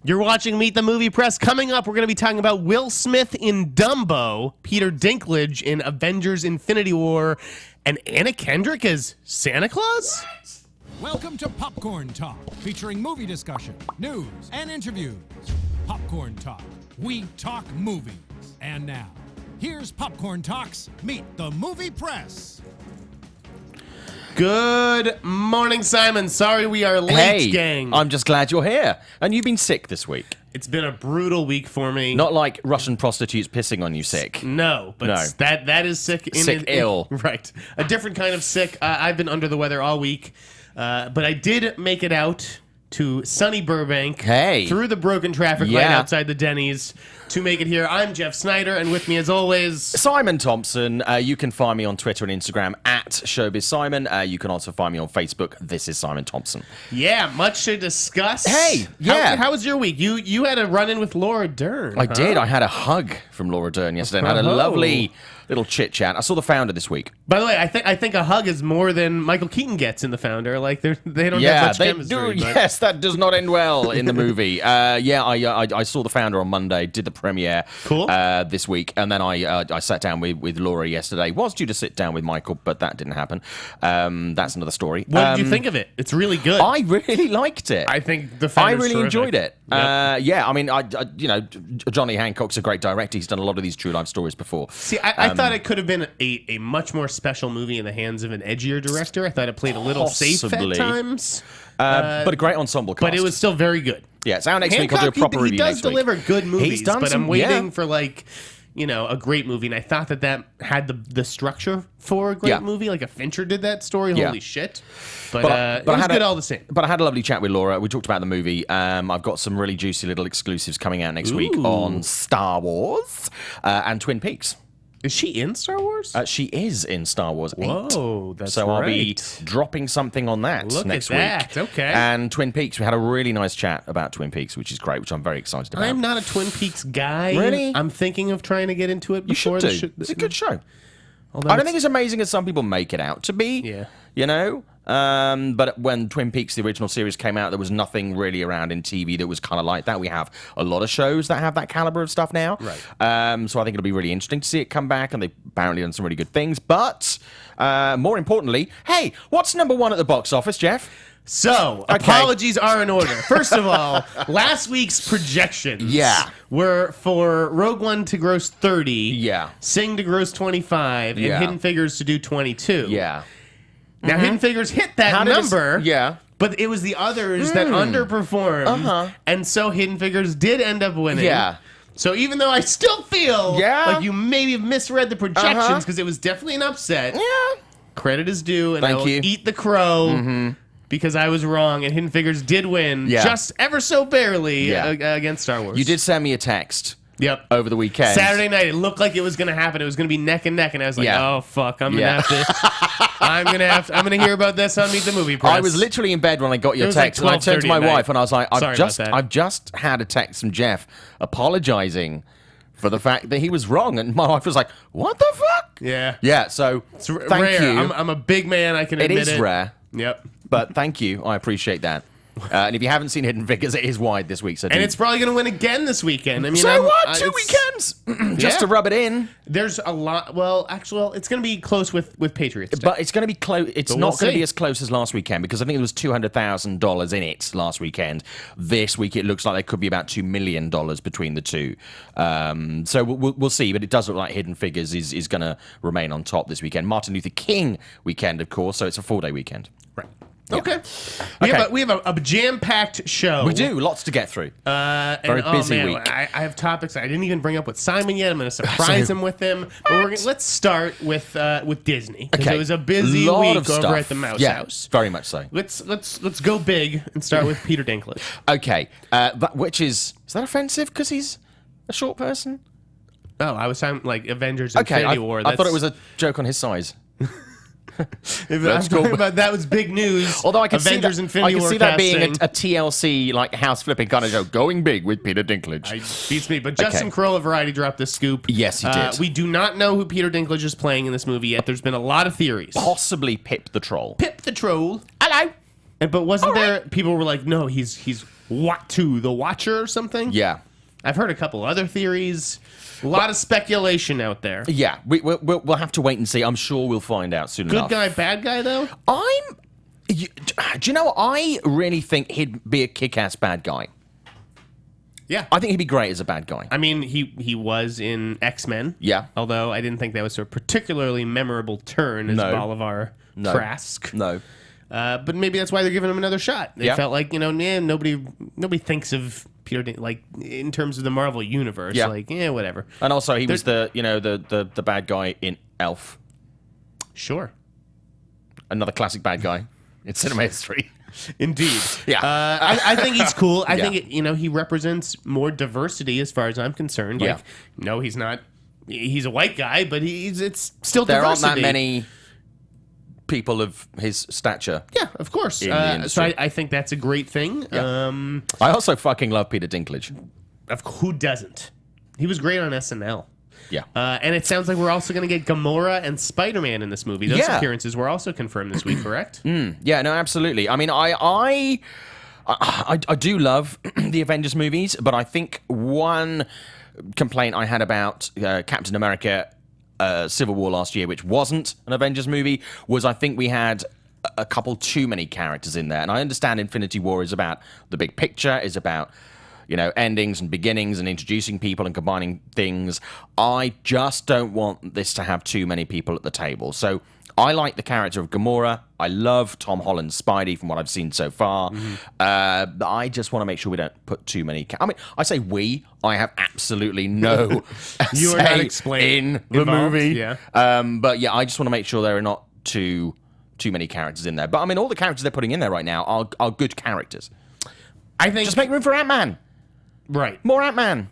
You're watching Meet the Movie Press. Coming up, we're going to be talking about Will Smith in Dumbo, Peter Dinklage in Avengers Infinity War, and Anna Kendrick as Santa Claus? Welcome to Popcorn Talk, featuring movie discussion, news, and interviews. Popcorn Talk. We talk movies. And now, here's Popcorn Talk's Meet the Movie Press. Good morning, Simon. Sorry we are late, gang. I'm just glad you're here. And you've been sick this week. It's been a brutal week for me. Not like Russian prostitutes pissing on you sick. No, but No. that is sick. Ill. Right. A different kind of sick. I've been under the weather all week, but I did make it out to sunny Burbank. Hey. Through the broken traffic light outside the Denny's to make it here. I'm Jeff Sneider, and with me as always... Simon Thompson. You can find me on Twitter and Instagram at ShowbizSimon. You can also find me on Facebook. This is Simon Thompson. Yeah, much to discuss. Hey, yeah. How was your week? You had a run-in with Laura Dern. I did. I had a hug from Laura Dern yesterday and had a lovely little chit-chat. I saw The Founder this week. By the way, I think a hug is more than Michael Keaton gets in The Founder. Like, they don't have much chemistry. Do. Yes, that does not end well in the movie. I saw The Founder on Monday, did the premiere this week, and then I sat down with Laura yesterday. Was due to sit down with Michael, but that didn't happen. That's another story. What did you think of it? It's really good. I really liked it. I think The Founder's really terrific. enjoyed it. Yep. I mean, Johnny Hancock's a great director. He's done a lot of these true life stories before. See, I thought it could have been a much more special movie in the hands of an edgier director. I thought it played a little safe at times. But a great ensemble cast. But it was still very good. Yeah, so next week I'll do a proper review He does next week. deliver good movies, He's done but some, I'm waiting for a great movie. And I thought that had the structure for a great movie. Like if Fincher did that story, holy shit. But it was good all the same. But I had a lovely chat with Laura. We talked about the movie. I've got some really juicy little exclusives coming out next week on Star Wars and Twin Peaks. Is she in Star Wars? She is in Star Wars 8. Whoa, that's so right. I'll be dropping something on that next week. Okay. And Twin Peaks, we had a really nice chat about Twin Peaks, which is great, which I'm very excited about. I'm not a Twin Peaks guy. Really? I'm thinking of trying to get into it before you should do. It's a good show. Although I don't think it's amazing as some people make it out to be. Yeah. You know? But when Twin Peaks, the original series, came out, there was nothing really around in TV that was kind of like that. We have a lot of shows that have that caliber of stuff now. Right. So I think it'll be really interesting to see it come back, and they've apparently done some really good things. But more importantly, hey, what's number one at the box office, Jeff? So, apologies are in order. First of all, last week's projections were for Rogue One to gross 30, Sing to gross 25, and Hidden Figures to do 22. Yeah. Now, Hidden Figures hit that number. But it was the others that underperformed. And so Hidden Figures did end up winning. Yeah. So even though I still feel like you maybe have misread the projections because it was definitely an upset, credit is due, and I will eat the crow because I was wrong, and Hidden Figures did win just ever so barely against Star Wars. You did send me a text. Yep. Over the weekend. Saturday night, it looked like it was going to happen. It was going to be neck and neck, and I was like, "Oh fuck, I'm gonna have to. I'm gonna hear about this on Meet the Movie Press." I was literally in bed when I got your text, and I turned to my wife, and I was like, "I've just had a text from Jeff apologizing for the fact that he was wrong," and my wife was like, "What the fuck?" Yeah. So it's thank you. I'm a big man. I can admit it. It is rare. Yep. But thank you. I appreciate that. And if you haven't seen Hidden Figures, it is wide this week. So and it's probably going to win again this weekend. I mean, so what? 2 weekends just to rub it in. There's a lot. Well, actually, it's going to be close with Patriots. But it's going to be close. It's not going to be as close as last weekend because I think there was $200,000 in it last weekend. This week, it looks like there could be about $2 million between the two. So we'll see. But it does look like Hidden Figures is going to remain on top this weekend. Martin Luther King weekend, of course. So it's a 4-day weekend. Right. Okay. We have a jam-packed show. We do. Lots to get through. Very busy week. I have topics I didn't even bring up with Simon yet. I'm going to surprise him with them. But let's start with Disney. Because it was a busy week over at the Mouse House. Very much so. Let's go big and start with Peter Dinklage. Okay. Which is that offensive because he's a short person? Oh, I was talking like Avengers Infinity War. I thought it was a joke on his size. That's cool. But that was big news. Although I can Avengers see that, Infinity War that being a TLC like house flipping kind of show, going big with Peter Dinklage. Beats me. But Justin Kroll of Variety dropped the scoop. Yes, he did. We do not know who Peter Dinklage is playing in this movie yet. There's been a lot of theories. Possibly Pip the Troll. Pip the Troll. Hello. But wasn't there people were like, no, he's The Watcher or something. Yeah. I've heard a couple other theories. A lot of speculation out there. Yeah, we'll have to wait and see. I'm sure we'll find out soon enough. Good guy, bad guy, though? Do you know what? I really think he'd be a kick-ass bad guy. Yeah. I think he'd be great as a bad guy. I mean, he was in X-Men. Yeah. Although I didn't think that was a particularly memorable turn as Bolivar Trask. No. But maybe that's why they're giving him another shot. They felt like, nobody thinks of Peter like in terms of the Marvel universe. Yeah. Like, whatever. And also he was the bad guy in Elf. Sure. Another classic bad guy in cinema history. Indeed. Yeah. I think he's cool. I think he represents more diversity as far as I'm concerned. Yeah. Like, no, he's not. He's a white guy, but it's still there diversity. Aren't that many people of his stature. Yeah, of course. So I think that's a great thing. Yeah. I also fucking love Peter Dinklage. Who doesn't? He was great on SNL. Yeah. And it sounds like we're also going to get Gamora and Spider-Man in this movie. Those appearances were also confirmed this week, correct? Yeah, no, absolutely. I mean, I do love the Avengers movies, but I think one complaint I had about Captain America Civil War last year, which wasn't an Avengers movie, was I think we had a couple too many characters in there. And I understand Infinity War is about the big picture, is about endings and beginnings and introducing people and combining things. I just don't want this to have too many people at the table. So I like the character of Gamora. I love Tom Holland's Spidey from what I've seen so far. But I just want to make sure we don't put too many... I mean, I say we. I have absolutely no you say are not explaining in the movie. Yeah. But yeah, I just want to make sure there are not too many characters in there. But I mean, all the characters they're putting in there right now are good characters. I think... Just make room for Ant-Man. Right. More Ant-Man.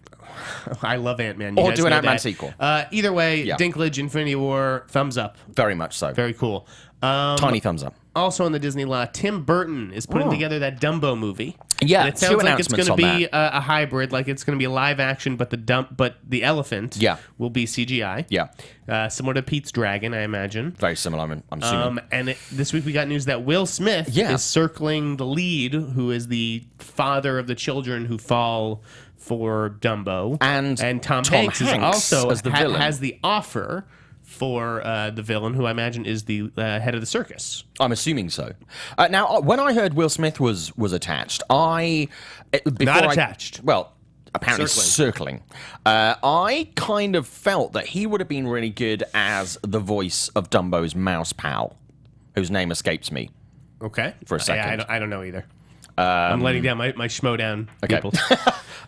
I love Ant-Man. Or do an Ant-Man sequel. Either way, Dinklage, Infinity War, thumbs up. Very much so. Very cool. Tiny thumbs up. Also on the Disney lot, Tim Burton is putting together that Dumbo movie. Yeah, and it sounds like it's going to be a hybrid, like it's going to be a live action, but the elephant will be CGI. Yeah. Similar to Pete's Dragon, I imagine. Very similar, I'm assuming. And this week we got news that Will Smith is circling the lead, who is the father of the children who fall for Dumbo. And Tom Hanks is also as the villain. Has the offer for the villain, who I imagine is the head of the circus. I'm assuming so. Now, when I heard Will Smith was attached, Not attached. Well, apparently circling. I kind of felt that he would have been really good as the voice of Dumbo's mouse pal, whose name escapes me. Okay. For a second. Yeah, I don't know either. I'm letting down my schmo-down people.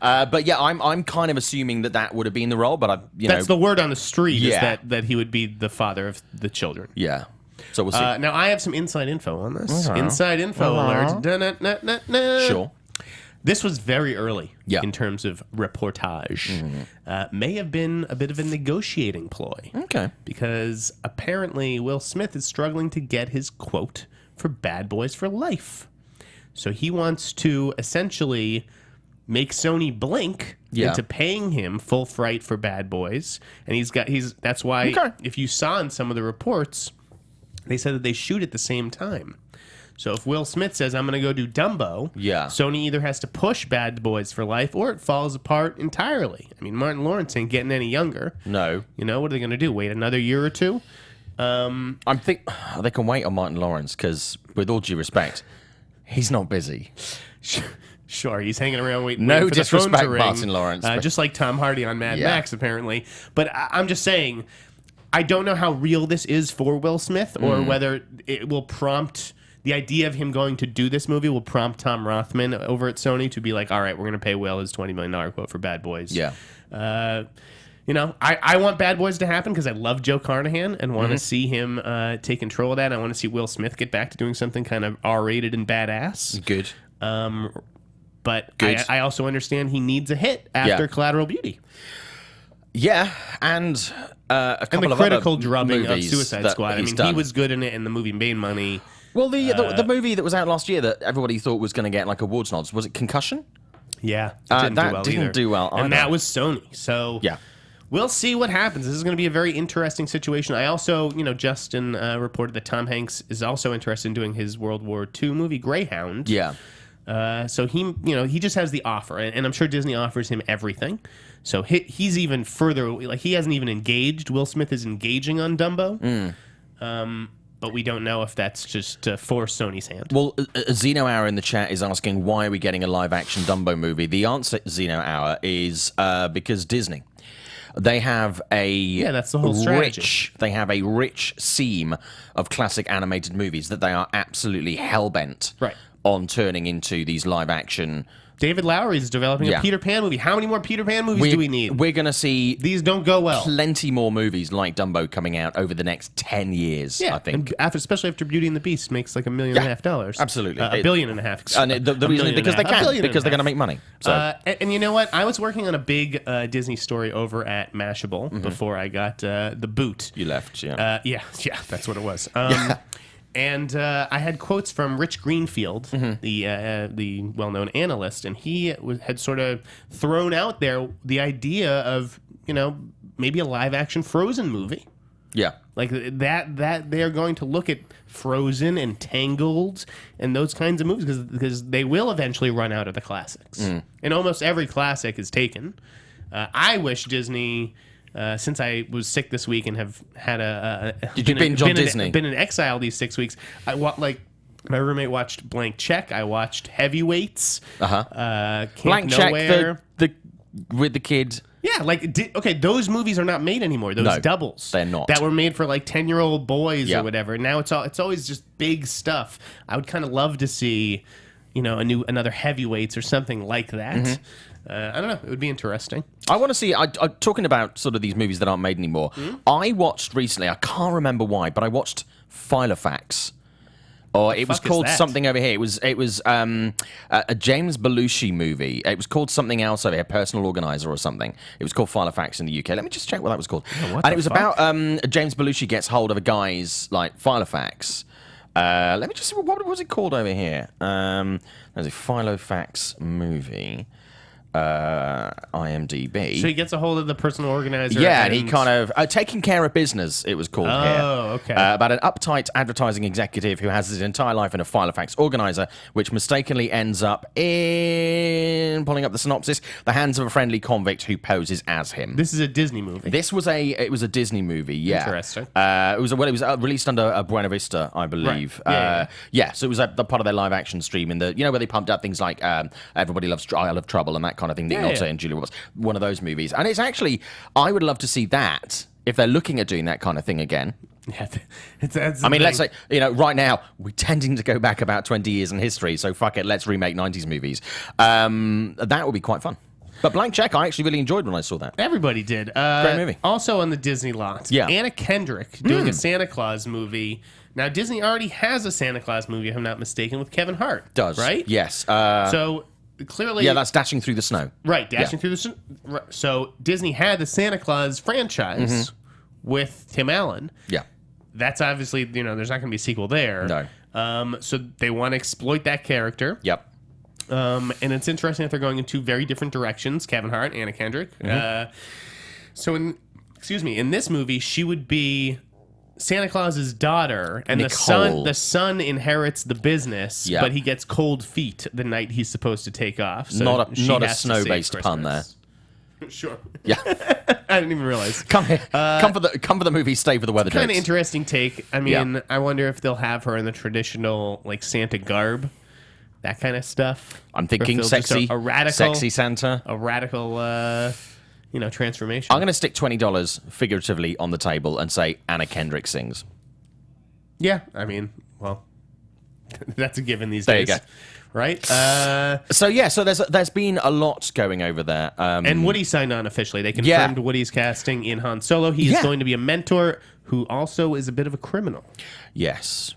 But yeah, I'm kind of assuming that would have been the role, but that's the word on the street is that he would be the father of the children. Yeah. So we'll see. Now I have some inside info on this. Inside info alert. Sure. This was very early in terms of reportage. May have been a bit of a negotiating ploy. Okay. Because apparently Will Smith is struggling to get his quote for Bad Boys for Life. So he wants to essentially make Sony blink into paying him full fright for Bad Boys. And that's why if you saw in some of the reports, they said that they shoot at the same time. So if Will Smith says, I'm going to go do Dumbo, Sony either has to push Bad Boys for Life or it falls apart entirely. I mean, Martin Lawrence ain't getting any younger. No. What are they going to do? Wait another year or two? They can wait on Martin Lawrence because, with all due respect, he's not busy. Sure, he's hanging around waiting no for the phone disrespect, to ring, Martin Lawrence. just like Tom Hardy on Mad Max, apparently. But I'm just saying, I don't know how real this is for Will Smith or whether it will prompt... The idea of him going to do this movie will prompt Tom Rothman over at Sony to be like, all right, we're going to pay Will his $20 million quote for Bad Boys. Yeah. I want Bad Boys to happen because I love Joe Carnahan and want to see him take control of that. I want to see Will Smith get back to doing something kind of R-rated and badass. Good. But I also understand he needs a hit after Collateral Beauty. Yeah, and a couple the of critical other drubbing of movies Suicide Squad. I mean, he was good in it, and the movie made money. Well, the movie that was out last year that everybody thought was going to get like awards nods, was it Concussion? Yeah, it didn't do well either. And that was Sony. So yeah. We'll see what happens. This is going to be a very interesting situation. I also, Justin reported that Tom Hanks is also interested in doing his World War II movie, Greyhound. Yeah. So he just has the offer, and I'm sure Disney offers him everything. So he's even further, like he hasn't even engaged. Will Smith is engaging on Dumbo. But we don't know if that's just for Sony's hand. Well, Zeno Hour in the chat is asking, why are we getting a live-action Dumbo movie? The answer, Zeno Hour, is because Disney. They have that's the whole strategy. They have a rich seam of classic animated movies that they are absolutely hell-bent on turning into these live-action. David Lowery is developing a Peter Pan movie. How many more Peter Pan movies do we need? We're going to see... These don't go well. Plenty more movies like Dumbo coming out over the next 10 years, I think. And especially after Beauty and the Beast makes like $1.5 million. Absolutely. $1.5 billion. The reason is because they can. Because they're going to make money. So. And you know what? I was working on a big Disney story over at Mashable before I got the boot. You left, yeah, that's what it was. And I had quotes from Rich Greenfield, the well-known analyst, and he had sort of thrown out there the idea of, maybe a live-action Frozen movie. Yeah. Like that they are going to look at Frozen and Tangled and those kinds of movies because they will eventually run out of the classics. And almost every classic is taken. I wish Disney... since I was sick this week and have had Did you binge on Disney? Been in exile these 6 weeks. My roommate watched Blank Check. I watched Heavyweights. Camp Blank Nowhere. Check with the kid. Yeah, those movies are not made anymore. Those doubles, they're not. That were made for 10-year-old boys or whatever. Now it's always just big stuff. I would kind of love to see, another Heavyweights or something like that. I don't know. It would be interesting. I want to see... talking about sort of these movies that aren't made anymore, I watched recently, I can't remember why, but I watched Filofax. Or it was called something over here. It was a James Belushi movie. It was called something else over here, Personal Organizer or something. It was called Filofax in the UK. Let me just check what that was called. And it was about James Belushi gets hold of a guy's Filofax. Let me just see, what was it called over here? There's a Filofax movie. IMDb. So he gets a hold of the personal organizer. Yeah, and he kind of... Taking Care of Business, it was called here. Oh, okay. About an uptight advertising executive who has his entire life in a Filofax organizer, which mistakenly ends up in... Pulling up the synopsis, the hands of a friendly convict who poses as him. This is a Disney movie. It was a Disney movie, yeah. Interesting. It was released under Buena Vista, I believe. Right. So it was the part of their live action stream in the... where they pumped out things like Everybody Loves I Love Trouble and that kind of thing. Nick Nolte and Julia Roberts, one of those movies. And it's actually, I would love to see that if they're looking at doing that kind of thing again. Yeah, let's say, right now, we're tending to go back about 20 years in history, so fuck it, let's remake 90s movies. That would be quite fun. But Blank Check, I actually really enjoyed when I saw that. Everybody did. Great movie. Also on the Disney lot, Anna Kendrick doing a Santa Claus movie. Now, Disney already has a Santa Claus movie, if I'm not mistaken, with Kevin Hart. Does. Right? Yes. So... Clearly, that's Dashing Through the Snow. Right, Dashing Through the Snow. So Disney had the Santa Claus franchise with Tim Allen. Yeah, that's obviously there's not going to be a sequel there. No. So they want to exploit that character. Yep. And it's interesting that they're going in two very different directions. Kevin Hart, Anna Kendrick. So in this movie, she would be Santa Claus's daughter, and Nicole. the son inherits the business, but he gets cold feet the night he's supposed to take off. So not a snow-based pun there. Sure. Yeah. I didn't even realize. Come here. Come for the movie. Stay for the weather. Kind of interesting take. I mean, I wonder if they'll have her in the traditional Santa garb, that kind of stuff. I'm thinking sexy, a radical, sexy Santa, a radical. Transformation. I'm going to stick $20 figuratively on the table and say Anna Kendrick sings. Yeah, I mean, well, that's a given these days. There you go. Right? So there's been a lot going over there. And Woody signed on officially. They confirmed Woody's casting in Han Solo. He is going to be a mentor who also is a bit of a criminal. Yes.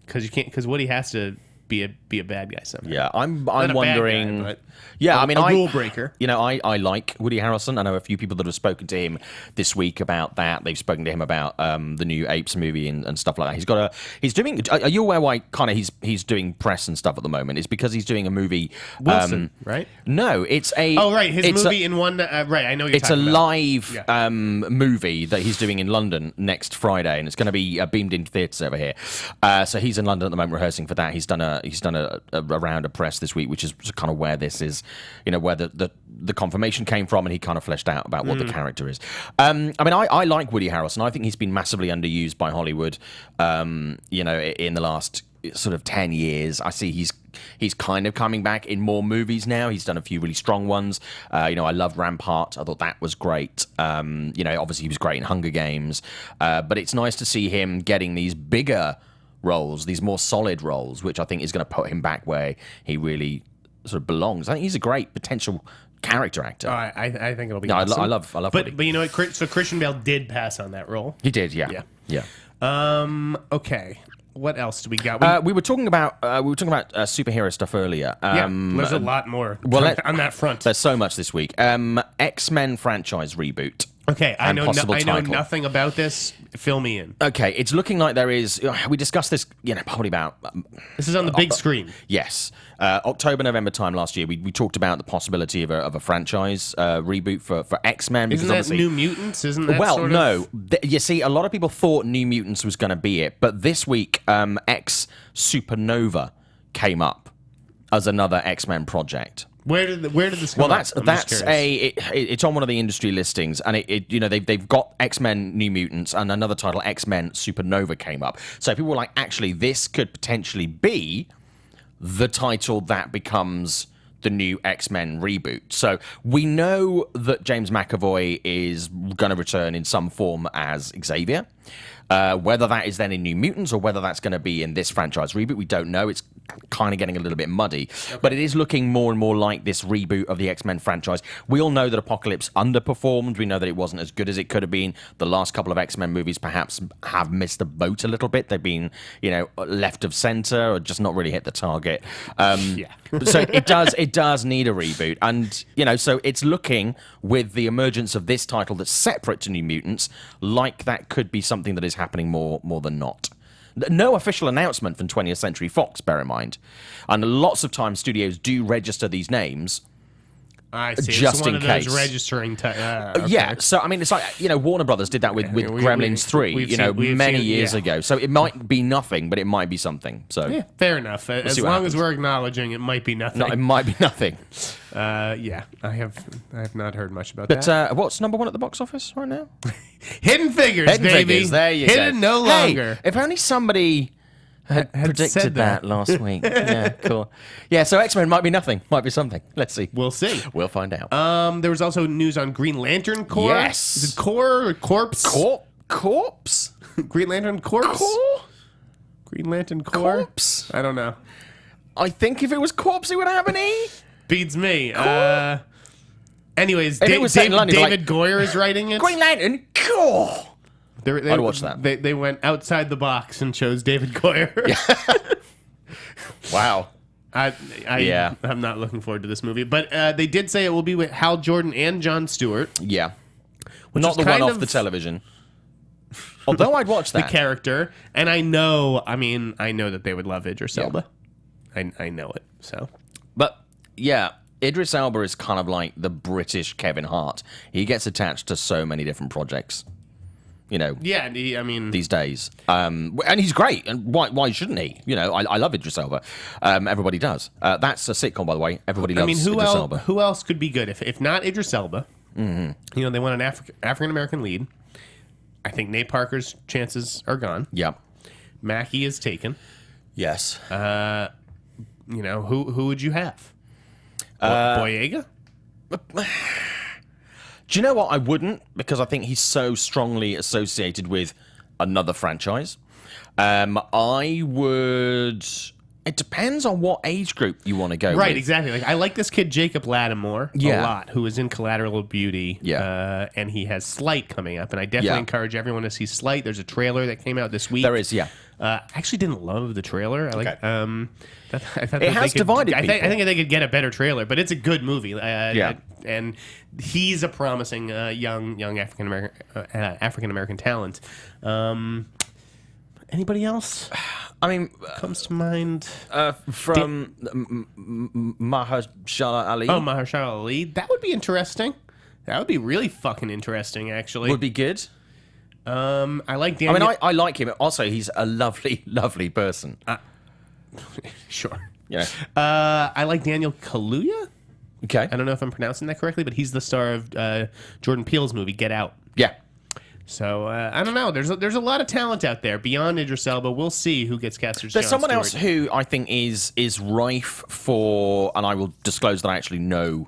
Because Woody has to be a bad guy somehow. Yeah, I'm wondering. Guy, a rule breaker. I like Woody Harrelson. I know a few people that have spoken to him this week about that. They've spoken to him about the new Apes movie and stuff like that. He's doing. Are you aware why he's doing press and stuff at the moment? It's because he's doing a movie. Wilson, right? No, it's a. Oh, right, his movie in one. Right, I know. It's a live movie that he's doing in London next Friday, and it's going to be beamed into theatres over here. So he's in London at the moment rehearsing for that. He's done a round of press this week, which is kind of where this is, where the confirmation came from, and he kind of fleshed out about what the character is. I mean, I like Woody Harrelson. I think he's been massively underused by Hollywood, in the last sort of 10 years. I see he's kind of coming back in more movies now. He's done a few really strong ones. I loved Rampart. I thought that was great. Obviously he was great in Hunger Games. But it's nice to see him getting these bigger roles, these more solid roles, which I think is going to put him back where he really sort of belongs. I think he's a great potential character actor. I think it'll be awesome. I love but you know what? So Christian Bale did pass on that role. He did, yeah. Okay. What else do we got? We were talking about superhero stuff earlier. There's a lot more on that front. There's so much this week. X-Men franchise reboot. Okay, I know nothing about this. Fill me in. Okay, it's looking like there is. We discussed this, probably about. This is on the big screen. Yes, October, November time last year. We talked about the possibility of a franchise reboot for X-Men. Isn't that New Mutants? Isn't that no? You see, a lot of people thought New Mutants was going to be it, but this week, X-Supernova came up as another X-Men project. Where did this come up? It's on one of the industry listings, and they've got X-Men New Mutants, and another title, X-Men Supernova, came up. So people were like, actually, this could potentially be the title that becomes the new X-Men reboot. So we know that James McAvoy is going to return in some form as Xavier. Whether that is then in New Mutants or whether that's going to be in this franchise reboot, we don't know. It's kind of getting a little bit muddy. Okay. But it is looking more and more like this reboot of the X-Men franchise. We all know that Apocalypse underperformed. We know that it wasn't as good as it could have been. The last couple of X-Men movies perhaps have missed the boat a little bit. They've been, left of center or just not really hit the target. So it does need a reboot. And, so it's looking, with the emergence of this title that's separate to New Mutants, like that could be something that is happening more than not. No official announcement from 20th Century Fox, bear in mind. And lots of times studios do register these names. I see. Just it's one in of case. Those registering. Okay. Yeah. So I mean, it's like Warner Brothers did that with Gremlins 3, many years ago. So it might be nothing, but it might be something. So yeah, fair enough. As long as we're acknowledging it might be nothing. No, it might be nothing. I have not heard much about that. But what's number one at the box office right now? Hidden Figures, baby. Figures. There you go. Hidden no longer. Hey, if only somebody had predicted that last week. Yeah, cool. Yeah, so X-Men might be nothing, might be something. Let's see. We'll see. We'll find out. There was also news on Green Lantern Corps. Yes. Is it Corps or Corpse? Corpse? Green Lantern Corpse? Green Lantern Corpse? I don't know. I think if it was Corpse, it would have an E. Beats me. Anyways, David Goyer is writing it. Green Lantern Corps. I'd watch that. They went outside the box and chose David Goyer. Wow. I'm not looking forward to this movie. But they did say it will be with Hal Jordan and Jon Stewart. Yeah. Not the one off the television. Although I'd watch that. The character. And I know that they would love Idris Elba. I know it. So. But, yeah. Idris Elba is kind of like the British Kevin Hart. He gets attached to so many different projects. These days. And he's great. And why shouldn't he? I love Idris Elba. Everybody does. That's a sitcom, by the way. Everybody loves Idris Elba. Who else could be good? If not Idris Elba, they want an African-American lead. I think Nate Parker's chances are gone. Yep. Mackie is taken. Yes. Who would you have? Boyega? Do you know what? I wouldn't, because I think he's so strongly associated with another franchise. I would... It depends on what age group you want to go with. Right, exactly. Like I like this kid, Jacob Lattimore, a lot, who is in Collateral Beauty. Yeah. And he has Slight coming up. And I definitely encourage everyone to see Slight. There's a trailer that came out this week. There is, yeah. I actually didn't love the trailer. I thought it has divided people. I think they could get a better trailer, but it's a good movie. And he's a promising young African American talent. Anybody else? I mean, comes to mind from Mahershala Ali. Oh, Mahershala Ali. That would be interesting. That would be really fucking interesting, actually. Would be good. I like Daniel. I like him. Also, he's a lovely, lovely person. Sure. Yeah. I like Daniel Kaluuya. Okay. I don't know if I'm pronouncing that correctly, but he's the star of Jordan Peele's movie Get Out. Yeah. So I don't know. There's a lot of talent out there beyond Idris Elba. We'll see who gets cast as There's Jon someone Stewart. else who I think is rife for, and I will disclose that I actually know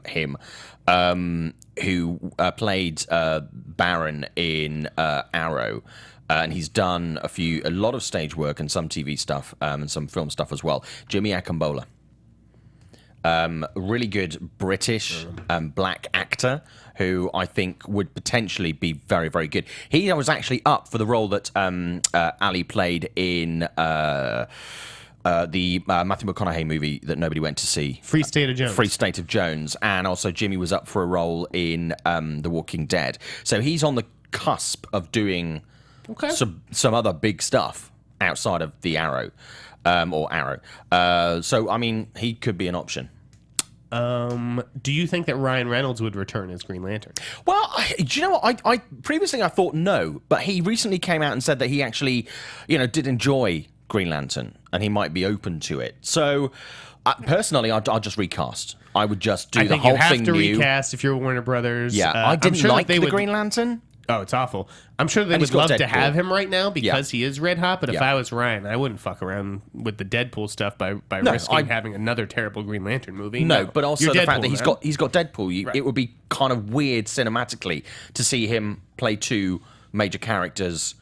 him, who played Baron in Arrow. And he's done a lot of stage work and some TV stuff and some film stuff as well. Jimmy Akambola. Really good British black actor who I think would potentially be very, very good. He was actually up for the role that Ali played in the Matthew McConaughey movie that nobody went to see. Free State of Jones. Free State of Jones. And also Jimmy was up for a role in The Walking Dead. So he's on the cusp of doing some other big stuff outside of the Arrow. Or Arrow. So, I mean, he could be an option. Do you think that Ryan Reynolds would return as Green Lantern? Well, do you know what? I previously I thought no, but he recently came out and said that he actually, did enjoy Green Lantern and he might be open to it. So, personally, I'll just recast. I would just do the whole thing new. I think you have to recast if you're Warner Brothers. Yeah, I didn't like the Green Lantern. Oh, it's awful. I'm sure they would love to have him right now because he is red hot, but if I was Ryan, I wouldn't fuck around with the Deadpool stuff by risking having another terrible Green Lantern movie. No, but also the fact that he's got Deadpool, it would be kind of weird cinematically to see him play two major characters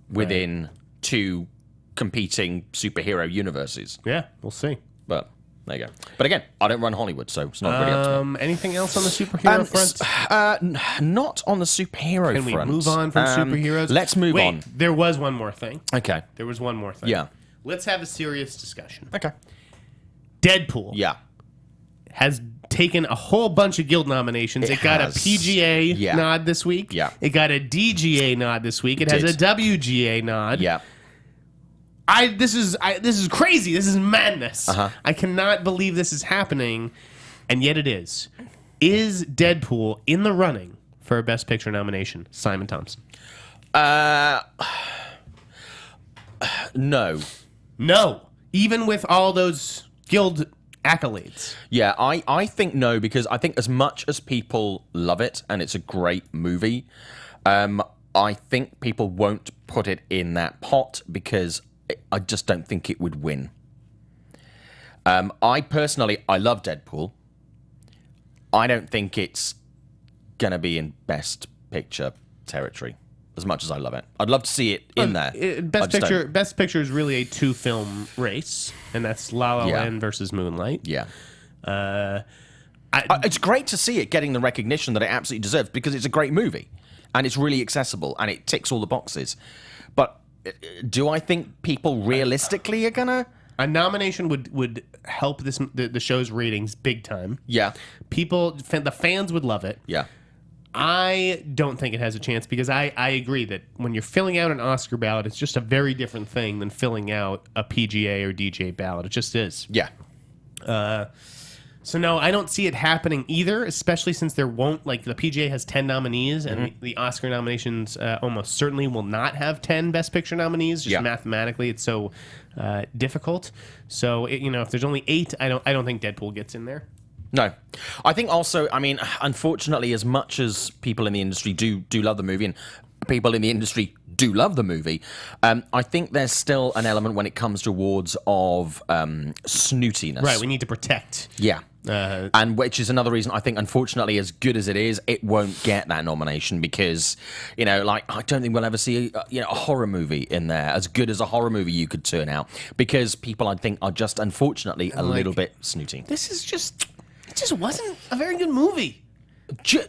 within two competing superhero universes. Yeah, we'll see. But there you go. But again, I don't run Hollywood, so it's not really up to me. Anything else on the superhero front? Not on the superhero front. Can we move on from superheroes? Let's move on. There was one more thing. Okay. There was one more thing. Yeah. Let's have a serious discussion. Okay. Deadpool. Yeah. Has taken a whole bunch of guild nominations. It got a PGA nod this week. Yeah. It got a DGA nod this week. It has a WGA nod. Yeah. This is crazy. This is madness. Uh-huh. I cannot believe this is happening, and yet it is. Is Deadpool in the running for a Best Picture nomination? Simon Thompson. No. No. Even with all those guild accolades. Yeah, I think no, because I think as much as people love it, and it's a great movie, I think people won't put it in that pot because I just don't think it would win. I love Deadpool. I don't think it's going to be in Best Picture territory as much as I love it. I'd love to see it in there. Best Picture is really a two-film race, and that's La La Land versus Moonlight. Yeah. It's great to see it getting the recognition that it absolutely deserves because it's a great movie, and it's really accessible, and it ticks all the boxes. But do I think people realistically are gonna? A nomination would help the show's ratings big time. Yeah, the fans would love it. Yeah, I don't think it has a chance because I agree that when you're filling out an Oscar ballot, it's just a very different thing than filling out a PGA or DJ ballot. It just is. Yeah. So no, I don't see it happening either, especially since there won't, the PGA has 10 nominees, and the Oscar nominations almost certainly will not have 10 Best Picture nominees, just mathematically it's so difficult. So, if there's only 8, I don't think Deadpool gets in there. No. I think also, unfortunately, as much as people in the industry do love the movie, and people in the industry do love the movie, I think there's still an element when it comes to awards of snootiness. Right, we need to protect. Yeah. And which is another reason I think, unfortunately, as good as it is, it won't get that nomination because, I don't think we'll ever see a horror movie in there as good as a horror movie you could turn out because people, I think, are just, unfortunately, a little bit snooty. It just wasn't a very good movie.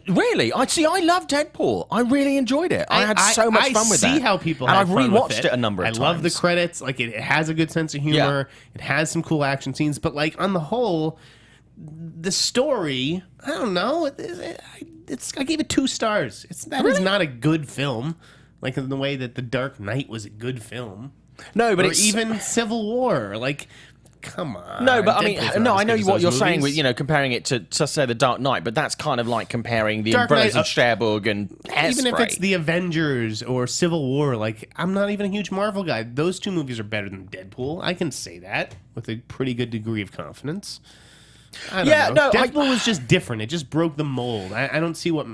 Really? I love Deadpool. I really enjoyed it. I had so much fun with it. I see how people and have fun with rewatched it a number of times. I love the credits. It has a good sense of humor. Yeah. It has some cool action scenes. But, on the whole, the story, I don't know. I gave it 2 stars. That is not a good film. In the way that The Dark Knight was a good film. No, but or even Civil War. come on. No, but Deadpool's I know what you're movies. saying with comparing it to say the Dark Knight, but that's kind of like comparing the Dark umbrellas Knight, of Cherbourg and Hairspray. Even if it's the Avengers or Civil War, like, I'm not even a huge Marvel guy. Those two movies are better than Deadpool. I can say that with a pretty good degree of confidence. I don't know. Deadpool was just different. It just broke the mold. I don't see what,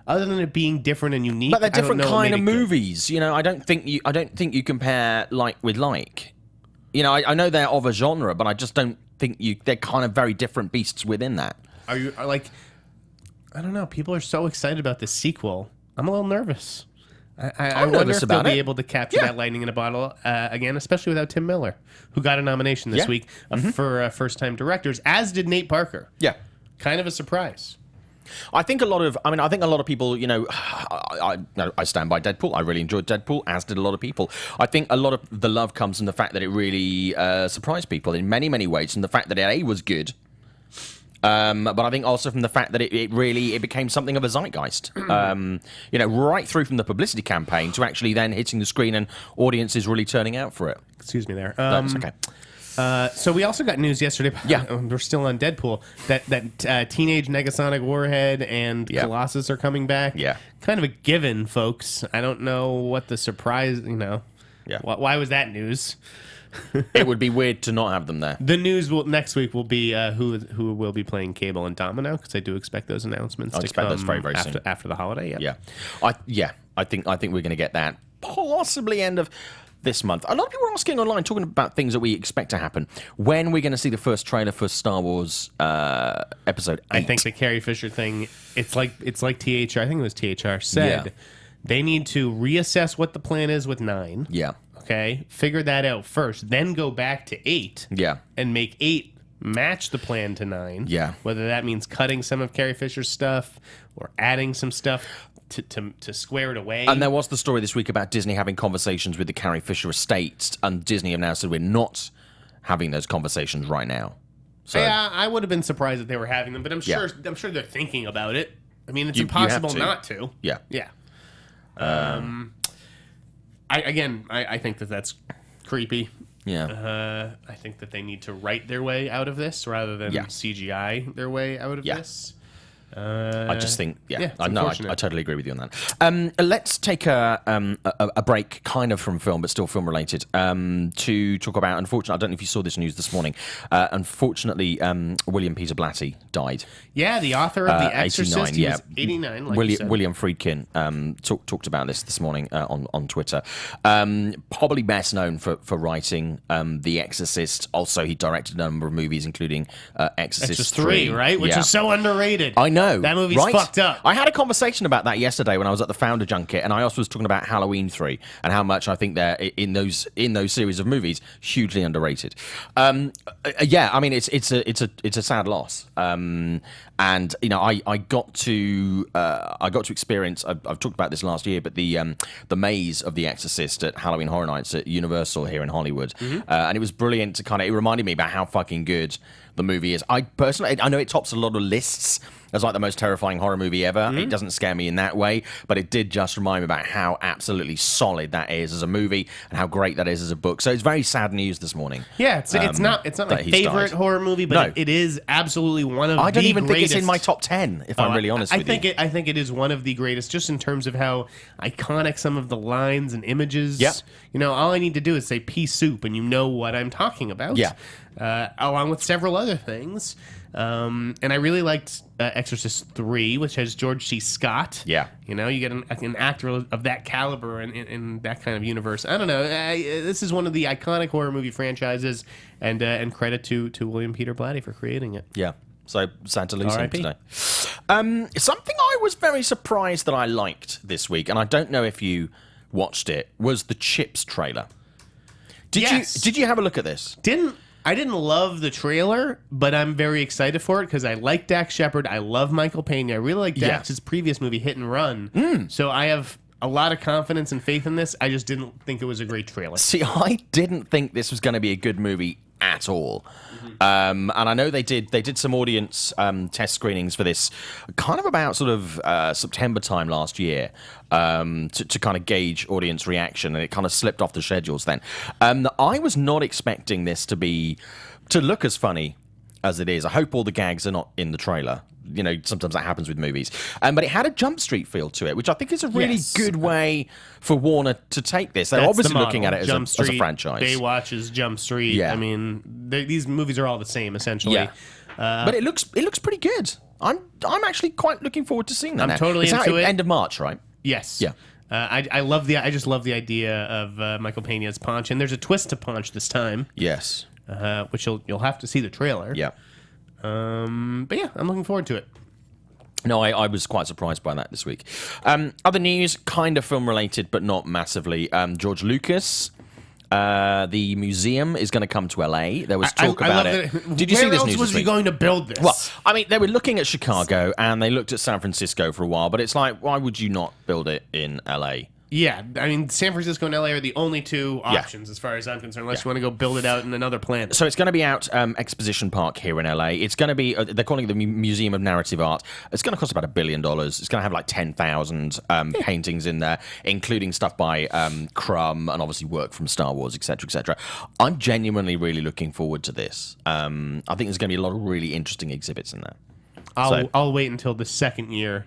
other than it being different and unique. But they're different kind of movies. movies. I don't think you compare like with like. I know they're of a genre, but I just don't think they're kind of very different beasts within that. Are like, I don't know. People are so excited about this sequel. I'm a little nervous. I wonder if they'll be able to capture that lightning in a bottle again, especially without Tim Miller, who got a nomination this week for first-time directors, as did Nate Parker. Yeah. Kind of a surprise. I think a lot of people, I stand by Deadpool. I really enjoyed Deadpool, as did a lot of people. I think a lot of the love comes from the fact that it really surprised people in many, many ways, and the fact that it was good. But I think also from the fact that it became something of a zeitgeist. Right through from the publicity campaign to actually then hitting the screen and audiences really turning out for it. Excuse me there. That's okay. So we also got news yesterday. Yeah, we're still on Deadpool. That Teenage Negasonic Warhead and Colossus are coming back. Yeah, kind of a given, folks. I don't know what the surprise. Yeah. Why was that news? It would be weird to not have them there. The news next week will be who will be playing Cable and Domino, because I do expect those announcements to come those very, very soon after the holiday. Yeah. I think we're going to get that possibly end of this month. A lot of people are asking online, talking about things that we expect to happen. When we're going to see the first trailer for Star Wars Episode 8. I think the Carrie Fisher thing, it's like THR, I think it was THR, said they need to reassess what the plan is with 9. Yeah. Okay? Figure that out first. Then go back to 8. Yeah. And make 8 match the plan to 9. Yeah. Whether that means cutting some of Carrie Fisher's stuff or adding some stuff to square it away. And there was the story this week about Disney having conversations with the Carrie Fisher estate, and Disney have now said we're not having those conversations right now. So, yeah, I would have been surprised if they were having them, but I'm sure they're thinking about it. I mean, it's impossible not to. Yeah. Yeah. I think that's creepy. Yeah. I think that they need to write their way out of this rather than CGI their way out of this. I just think, I totally agree with you on that. Let's take a break, kind of from film, but still film related, to talk about. Unfortunately, I don't know if you saw this news this morning. Unfortunately, William Peter Blatty died. Yeah, the author of The Exorcist. 89, he was 89. Like William Friedkin talked about this morning on Twitter. Probably best known for writing The Exorcist. Also, he directed a number of movies, including Exorcist 3, right? Which is so underrated. I know. That movie's fucked up. I had a conversation about that yesterday when I was at the Founder Junket, and I also was talking about Halloween 3 and how much I think they're in those series of movies hugely underrated. I mean it's a sad loss. And I got to experience. I've talked about this last year, but the maze of The Exorcist at Halloween Horror Nights at Universal here in Hollywood, and it was brilliant to it reminded me about how fucking good the movie is. I know it tops a lot of lists as like the most terrifying horror movie ever. It doesn't scare me in that way, but it did just remind me about how absolutely solid that is as a movie and how great that is as a book. So it's very sad news this morning. Yeah, it's not my favorite horror movie, but it is absolutely one of the greatest. I don't even think it's in my top 10, if I'm really honest with you. I think it is one of the greatest, just in terms of how iconic some of the lines and images. Yeah. All I need to do is say pea soup, and you know what I'm talking about. Yeah. Along with several other things. And I really liked Exorcist 3, which has George C. Scott. Yeah. You get an actor of that caliber in that kind of universe. I don't know. This is one of the iconic horror movie franchises, and credit to William Peter Blatty for creating it. Yeah. So sad to lose him today. Something I was very surprised that I liked this week, and I don't know if you watched it, was the Chips trailer. Did you have a look at this? I didn't love the trailer, but I'm very excited for it because I like Dax Shepard. I love Michael Pena. I really like Dax's previous movie, Hit and Run. So I have a lot of confidence and faith in this. I just didn't think it was a great trailer. See, I didn't think this was going to be a good movie at all. And I know they did some audience test screenings for this kind of about sort of September time last year to kind of gauge audience reaction, and it kind of slipped off the schedules then. I was not expecting this to be to look as funny as it is. I hope all the gags are not in the trailer. You know, sometimes that happens with movies. But it had a Jump Street feel to it, which I think is a really good way for Warner to take this. They're obviously looking at it as a franchise. Baywatch is Jump Street. Yeah. I mean, these movies are all the same, essentially. Yeah. But it looks pretty good. I'm actually quite looking forward to seeing that. I'm totally into it. End of March, right? Yes. Yeah. I just love the idea of Michael Peña's Punch, and there's a twist to Punch this time. Yes. Which you'll have to see the trailer. Yeah. But yeah, I'm looking forward to it. No, I was quite surprised by that this week. Other news, kind of film related, but not massively. George Lucas, the museum is going to come to LA. There was talk about it. Did you see this news? Where else was he going to build this? Well, I mean, they were looking at Chicago and they looked at San Francisco for a while, but it's like, why would you not build it in LA? Yeah, I mean, San Francisco and LA are the only two options as far as I'm concerned, unless you want to go build it out in another planet. So it's going to be out Exposition Park here in LA. It's going to be, they're calling it the Museum of Narrative Art. It's going to cost about $1 billion. It's going to have like 10,000 paintings in there, including stuff by Crumb and obviously work from Star Wars, etc., etc. I'm genuinely really looking forward to this. I think there's going to be a lot of really interesting exhibits in there. I'll wait until the second year.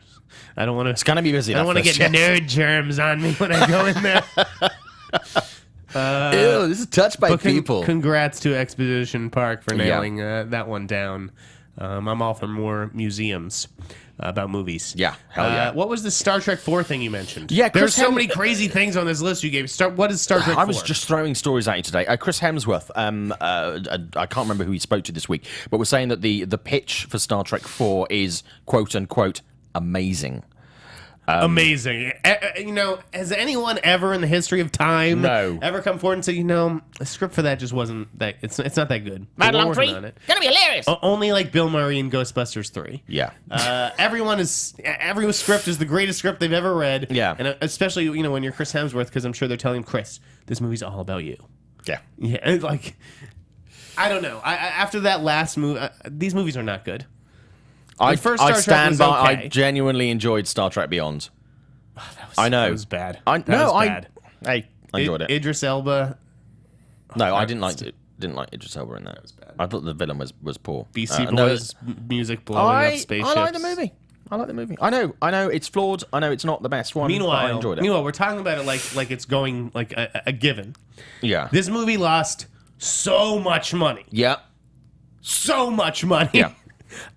I don't want to. It's gonna be busy. I don't want to get nerd germs on me when I go in there. Ew, this is touched by people. Congrats to Exposition Park for nailing that one down. I'm all for more museums about movies. Yeah, hell yeah. What was the Star Trek 4 thing you mentioned? Yeah, there's so many crazy things on this list you gave. What is Star Trek 4? I was just throwing stories at you today. Chris Hemsworth, I can't remember who he spoke to this week, but was saying that the pitch for Star Trek 4 is quote unquote amazing. Amazing. You know, has anyone ever in the history of time ever come forward and said, you know, the script for that just wasn't that, it's not that good. Madeline 3, gonna be hilarious. Only like Bill Murray in Ghostbusters 3. Yeah. Every script is the greatest script they've ever read. Yeah. And especially, you know, when you're Chris Hemsworth, because I'm sure they're telling him, Chris, this movie's all about you. Yeah. Yeah. Like, I don't know. After that last movie, these movies are not good. I genuinely enjoyed Star Trek Beyond. I know. That was bad. I enjoyed it. Idris Elba. No, I didn't like it. Didn't like Idris Elba in that. That was bad. I thought the villain was poor. BC Boys music blowing up spaceships. I like the movie. I know it's flawed. I know it's not the best one. But I enjoyed it. Meanwhile, we're talking about it like it's going like a given. Yeah. This movie lost so much money. Yeah. So much money. Yeah.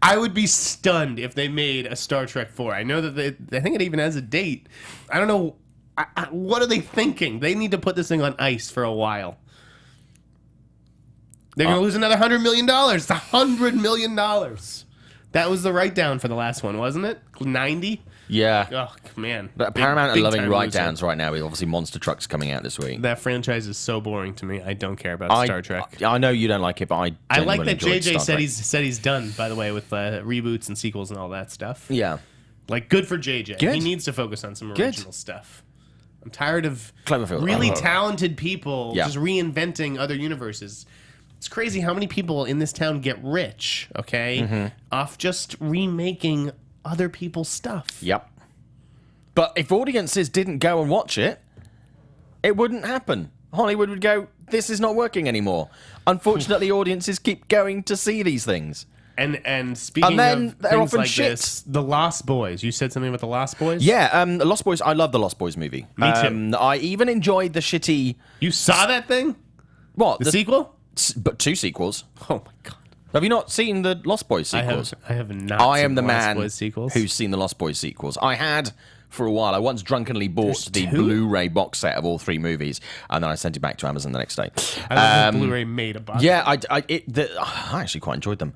I would be stunned if they made a Star Trek 4. I know that I think it even has a date. I don't know. What are they thinking? They need to put this thing on ice for a while. They're going to lose another $100 million. It's $100 million. That was the write-down for the last one, wasn't it? 90? Yeah. Oh, man. But Paramount are loving write-downs right now with obviously monster trucks coming out this week. That franchise is so boring to me. I don't care about Star Trek. I know you don't like it, but I like that JJ said he's done, by the way, with reboots and sequels and all that stuff. Yeah. Like, good for JJ. Good. He needs to focus on some original stuff. I'm tired of really talented people just reinventing other universes. It's crazy how many people in this town get rich, off just remaking other people's stuff. Yep. But if audiences didn't go and watch it, it wouldn't happen. Hollywood would go, this is not working anymore. Unfortunately, audiences keep going to see these things. And speaking of things like this, The Lost Boys. You said something about The Lost Boys? Yeah, The Lost Boys. I love The Lost Boys movie. Me too. I even enjoyed the shitty... You saw that thing? What? The sequel? But 2 sequels. Oh, my God. Have you not seen the Lost Boys sequels? I have not I seen am the man Lost Boys sequels. who's seen the Lost Boys sequels. I had for a while. I once drunkenly bought the Blu-ray box set of all 3 movies, and then I sent it back to Amazon the next day. I love Blu-ray made a box. Yeah, I actually quite enjoyed them.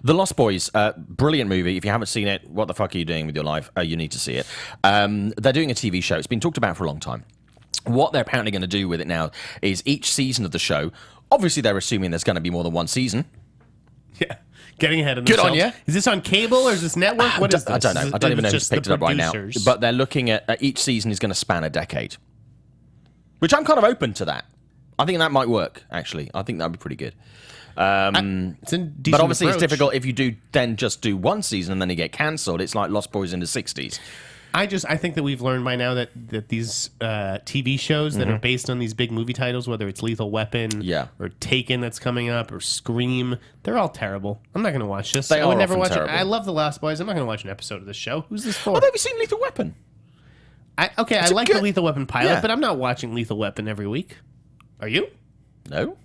The Lost Boys, brilliant movie. If you haven't seen it, what the fuck are you doing with your life? You need to see it. They're doing a TV show. It's been talked about for a long time. What they're apparently going to do with it now is each season of the show, obviously they're assuming there's going to be more than one season. Yeah. Getting ahead of themselves. Good on you. Is this on cable or is this network? What is this? I don't know. I don't even know who's picked it up right now. But they're looking at each season is going to span a decade. Which I'm kind of open to that. I think that might work, actually. I think that would be pretty good. It's a decent but obviously approach. it's difficult if you do then just do one season and then you get cancelled. It's like Lost Boys in the 60s. I think that we've learned by now that these TV shows that are based on these big movie titles, whether it's Lethal Weapon or Taken that's coming up or Scream, they're all terrible. I'm not going to watch this. I would never watch it. I love The Lost Boys. I'm not going to watch an episode of this show. Who's this for? Oh, have you seen Lethal Weapon? I like the Lethal Weapon pilot, but I'm not watching Lethal Weapon every week. Are you? No.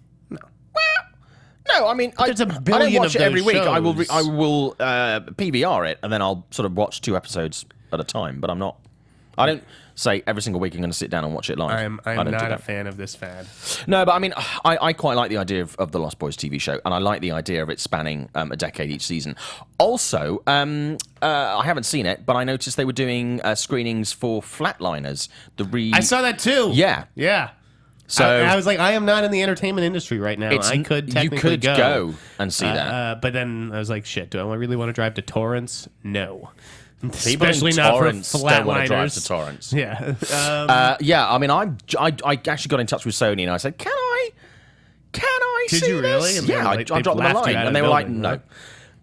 No, I mean, there's a billion I don't watch of it every those week. shows. I will PVR it, and then I'll sort of watch 2 episodes at a time. But I don't say every single week I'm going to sit down and watch it live. I'm not a fan of this fad. No, but I mean, I quite like the idea of the Lost Boys TV show, and I like the idea of it spanning a decade each season. Also, I haven't seen it, but I noticed they were doing screenings for Flatliners. I saw that too. Yeah. So I was like, I am not in the entertainment industry right now. I could technically go and see that. But then I was like, shit, do I really want to drive to Torrance? No. People Especially in not for Torrance don't want to drive to Flatliners. Torrance. Yeah. Yeah, I mean, I actually got in touch with Sony and I said, can I Did see you really? this? And Yeah, I they dropped them a laughed you line. out of And they the were like, building, no. right?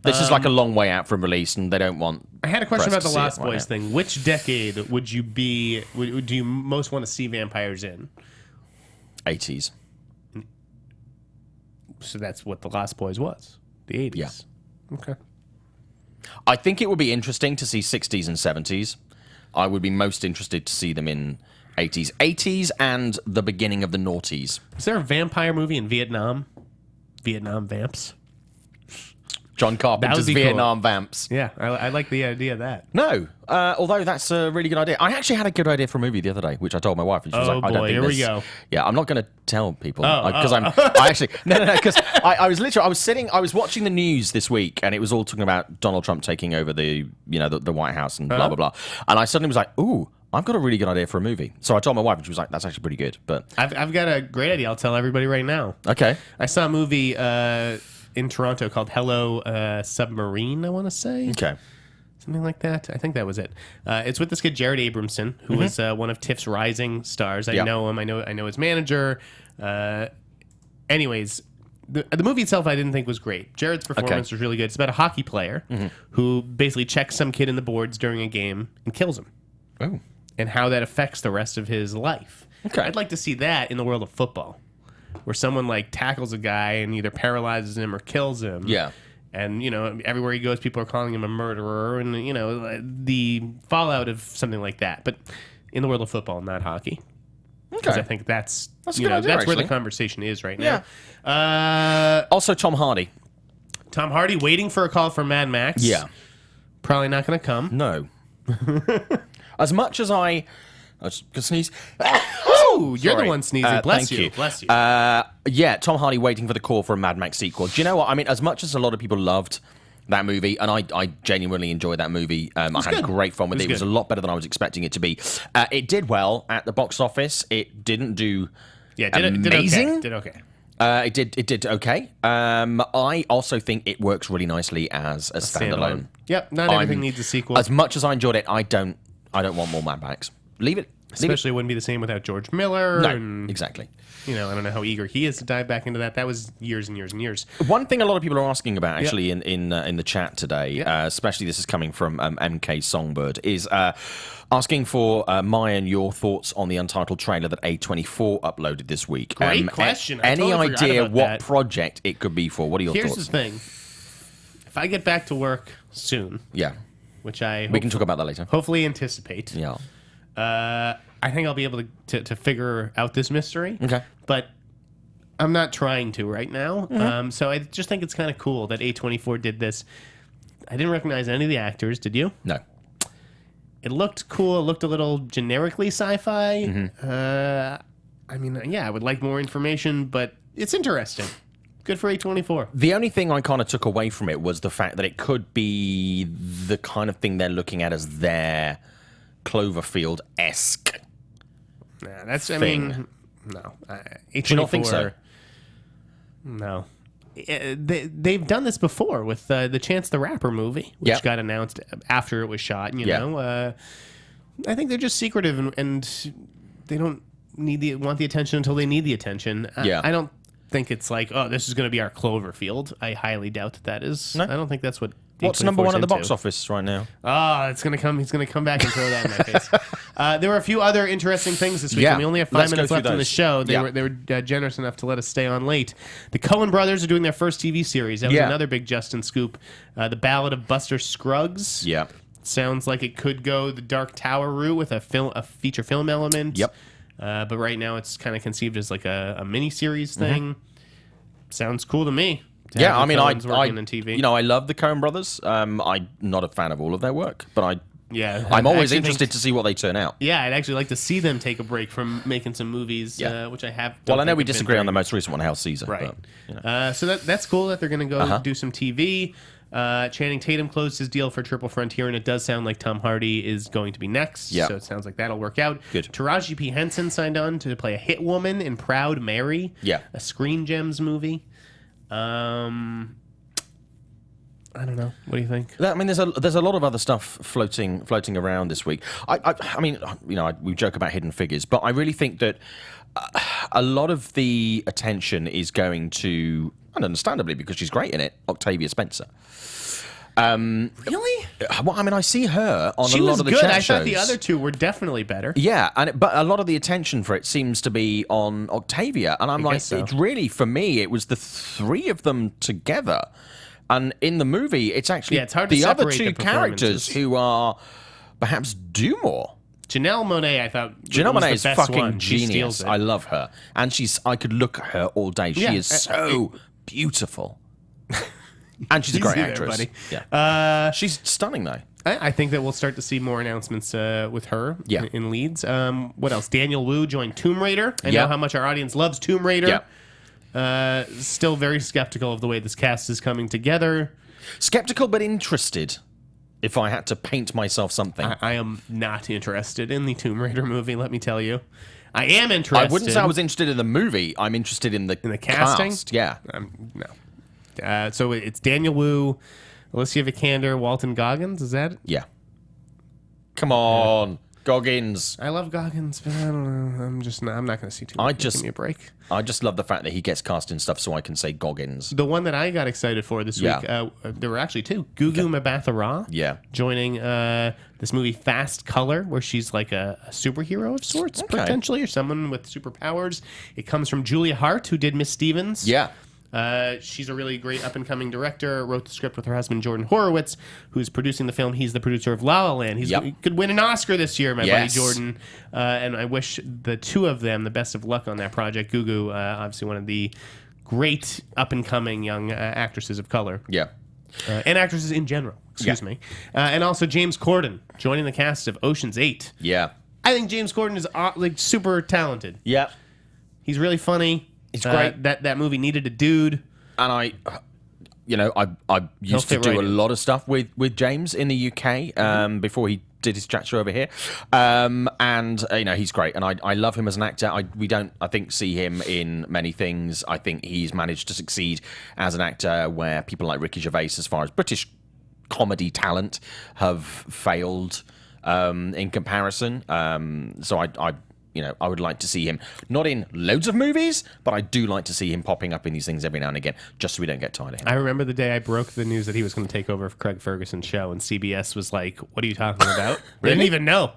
This is like a long way out from release and they don't want... I had a question about the Lost right Boys now. thing. Which decade would you do you most want to see vampires in? 80s. So that's what the Lost Boys was. The 80s. Yeah. Okay. I think it would be interesting to see 60s and 70s. I would be most interested to see them in 80s. 80s and the beginning of the noughties. Is there a vampire movie in Vietnam? Vietnam Vamps? John Carpenter's be Vietnam cool. Vamps. Yeah, I like the idea of that. No, although that's a really good idea. I actually had a good idea for a movie the other day, which I told my wife, and she was like, "I don't think here this." we go. Yeah, I'm not going to tell people because I actually because I was watching the news this week, and it was all talking about Donald Trump taking over the White House and blah blah blah, and I suddenly was like, "Ooh, I've got a really good idea for a movie." So I told my wife, and she was like, "That's actually pretty good." But I've got a great idea. I'll tell everybody right now. okay, I saw a movie in Toronto called Hello Submarine, I want to say. okay. Something like that. I think that was it. It's with this kid Jared Abramson, who was one of TIFF's rising stars. I know him. I know his manager. Anyways, the movie itself I didn't think was great. Jared's performance was really good. It's about a hockey player who basically checks some kid in the boards during a game and kills him. Oh, And how that affects the rest of his life. Okay. I'd like to see that in the world of football, where someone like tackles a guy and either paralyzes him or kills him. Yeah. And, everywhere he goes, people are calling him a murderer and, the fallout of something like that. But in the world of football, not hockey. Because I think that's a good idea, that's where the actually. conversation is right Yeah. now. Also, Tom Hardy. Tom Hardy waiting for a call from Mad Max. Yeah. Probably not going to come. No. As much as I was gonna sneeze. Ooh, you're Sorry. the one sneezing. Bless Thank you. you. Bless you. Yeah, Tom Hardy waiting for the call for a Mad Max sequel. Do you know what? I mean, as much as a lot of people loved that movie, and I genuinely enjoyed that movie. I had great fun with it. It was a lot better than I was expecting it to be. It did well at the box office. It didn't do amazing. Did okay. It did okay. I also think it works really nicely as a standalone. Yep, not everything needs a sequel. As much as I enjoyed it, I don't want more Mad Max. Leave it. Especially it wouldn't be the same without George Miller. No, and, exactly. I don't know how eager he is to dive back into that. That was years and years and years. One thing a lot of people are asking about, actually, in the chat today, especially this is coming from MK Songbird, is asking for my and your thoughts on the untitled trailer that A24 uploaded this week. Great question. Any totally forgot idea about what that. project it could be for? What are your Here's thoughts? the thing. If I get back to work soon, Yeah, which I we can talk about that later. hopefully anticipate, Yeah. I think I'll be able to figure out this mystery. Okay. But I'm not trying to right now. So I just think it's kind of cool that A24 did this. I didn't recognize any of the actors. Did you? No. It looked cool. It looked a little generically sci-fi. I mean, I would like more information, but it's interesting. Good for A24. The only thing I kind of took away from it was the fact that it could be the kind of thing they're looking at as their Cloverfield-esque. Nah, that's, thing. I mean, no. A24, Do you not think so? No. They've done this before with the Chance the Rapper movie, which got announced after it was shot. You know, I think they're just secretive and they don't want the attention until they need the attention. I don't think it's like, oh, this is going to be our Cloverfield. I highly doubt that is. No? I don't think that's what What's number one at the box office right now? Oh, it's gonna come. He's gonna come back and throw that in my face. There were a few other interesting things this week. Yeah. And we only have 5 minutes left on the show. They were generous enough to let us stay on late. The Coen Brothers are doing their first TV series. That was another big Justin scoop. The Ballad of Buster Scruggs. Yeah. Sounds like it could go the Dark Tower route with a feature film element. Yep. But right now it's kind of conceived as like a mini-series thing. Sounds cool to me. Yeah, I mean, I TV. you know, I love the Coen Brothers. I'm not a fan of all of their work, but I'm always interested to see what they turn out. Yeah, I'd actually like to see them take a break from making some movies, which I have. Well, I know we disagree on the most recent one, Hail Caesar. Right. But, so that's cool that they're going to go do some TV. Channing Tatum closed his deal for Triple Frontier, and it does sound like Tom Hardy is going to be next. Yeah. So it sounds like that'll work out. Good. Taraji P. Henson signed on to play a hit woman in Proud Mary. Yeah. A Screen Gems movie. I don't know. What do you think? I mean, there's a lot of other stuff floating around this week. I mean, you know, we joke about Hidden Figures, but I really think that a lot of the attention is going to, and understandably because she's great in it, Octavia Spencer. Really? Well, I mean, I see her on She a lot was of the good. chat I shows. thought the other two were definitely better. Yeah, but a lot of the attention for it seems to be on Octavia, and I'm like, so. it really, for me, it was the three of them together. And in the movie, it's actually it's hard to the other separate two the characters who are perhaps do more. Janelle Monáe, I thought, Janelle was Monáe the is best fucking one. She steals genius. it. I love her, and I could look at her all day. She is so beautiful, and she's a great Easy there, actress. buddy. Yeah, she's stunning though. I think that we'll start to see more announcements with her Yeah. in leads. What else? Daniel Wu joined Tomb Raider. I Yeah. know how much our audience loves Tomb Raider. Yeah. Still very skeptical of the way this cast is coming together. Skeptical but interested. If I had to paint myself something, I am not interested in the Tomb Raider movie, let me tell you. I am interested. I wouldn't say I was interested in the movie. I'm interested in the casting? cast. Yeah. No. So it's Daniel Wu, Alicia Vikander, Walton Goggins. Is that it? Yeah. Come on, Goggins. I love Goggins, but I don't know. I'm not going to see Tomb Raider. Give me a break. I just love the fact that he gets cast in stuff so I can say Goggins. The one that I got excited for this week, there were actually two. Gugu Mbatha-Raw joining this movie Fast Color, where she's like a superhero of sorts, potentially, or someone with superpowers. It comes from Julia Hart, who did Miss Stevens. Yeah. She's a really great up-and-coming director, wrote the script with her husband, Jordan Horowitz, who's producing the film. He's the producer of La La Land. He could win an Oscar this year, my buddy Jordan. And I wish the two of them the best of luck on that project. Gugu, obviously one of the great up-and-coming young actresses of color. Yeah. And actresses in general, excuse me. And also James Corden, joining the cast of Ocean's 8. Yeah. I think James Corden is like super talented. Yeah. He's really funny. It's great. That movie needed a dude. And I used to do a lot of stuff with James in the UK before he did his chat show over here. And you know, he's great, and I love him as an actor. We don't, I think, see him in many things. I think he's managed to succeed as an actor where people like Ricky Gervais, as far as British comedy talent, have failed in comparison. So I would like to see him not in loads of movies, but I do like to see him popping up in these things every now and again, just so we don't get tired of him. I remember the day I broke the news that he was going to take over for Craig Ferguson's show, and CBS was like, "What are you talking about?" They didn't even know.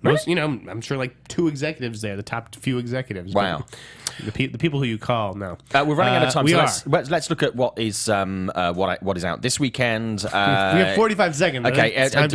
Most, I'm sure like two executives there, the top few executives. Wow. The people who you call, no. We're running out of time. We So let's look at what is what is out this weekend. We have 45 seconds. Okay, it's time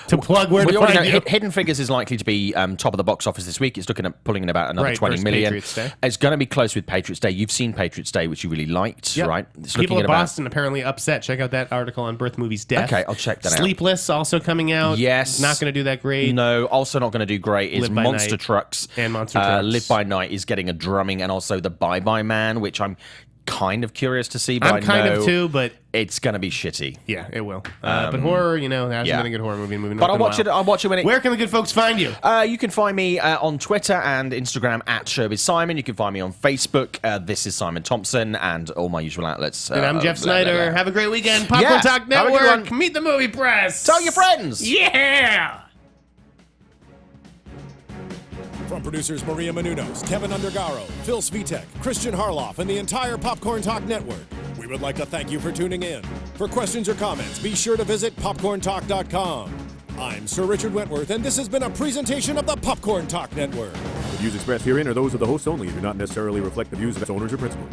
to plug where to find you. Hidden Figures is likely to be top of the box office this week. It's looking at pulling in about another 20 million. Patriots Day. It's going to be close with Patriots Day. You've seen Patriots Day, which you really liked, right? It's people in Boston apparently upset. Check out that article on Birth Movies Death. Okay, I'll check that out. Sleepless also coming out. Yes. Not going to do that great. No, also not going to do great is Monster Trucks. And Monster Trucks. Live by Night is getting a drumming, and also the Bye Bye Man, which I'm kind of curious to see, but I'm kind of too, but it's going to be shitty. Yeah, it will. But horror, there hasn't been a good horror movie. But I'll watch it. I'll watch it when it. Where can the good folks find you? You can find me on Twitter and Instagram at SherbySimon. You can find me on Facebook. This is Simon Thompson, and all my usual outlets. And I'm Jeff Sneider. Have a great weekend. Popcorn Talk Network. Meet the movie press. Tell your friends. Yeah. From producers Maria Menounos, Kevin Undergaro, Phil Svitek, Christian Harloff, and the entire Popcorn Talk Network, We would like to thank you for tuning in. For questions or comments, be sure to visit popcorntalk.com. I'm Sir Richard Wentworth, and this has been a presentation of the Popcorn Talk Network. The views expressed herein are those of the hosts only and do not necessarily reflect the views of its owners or principals.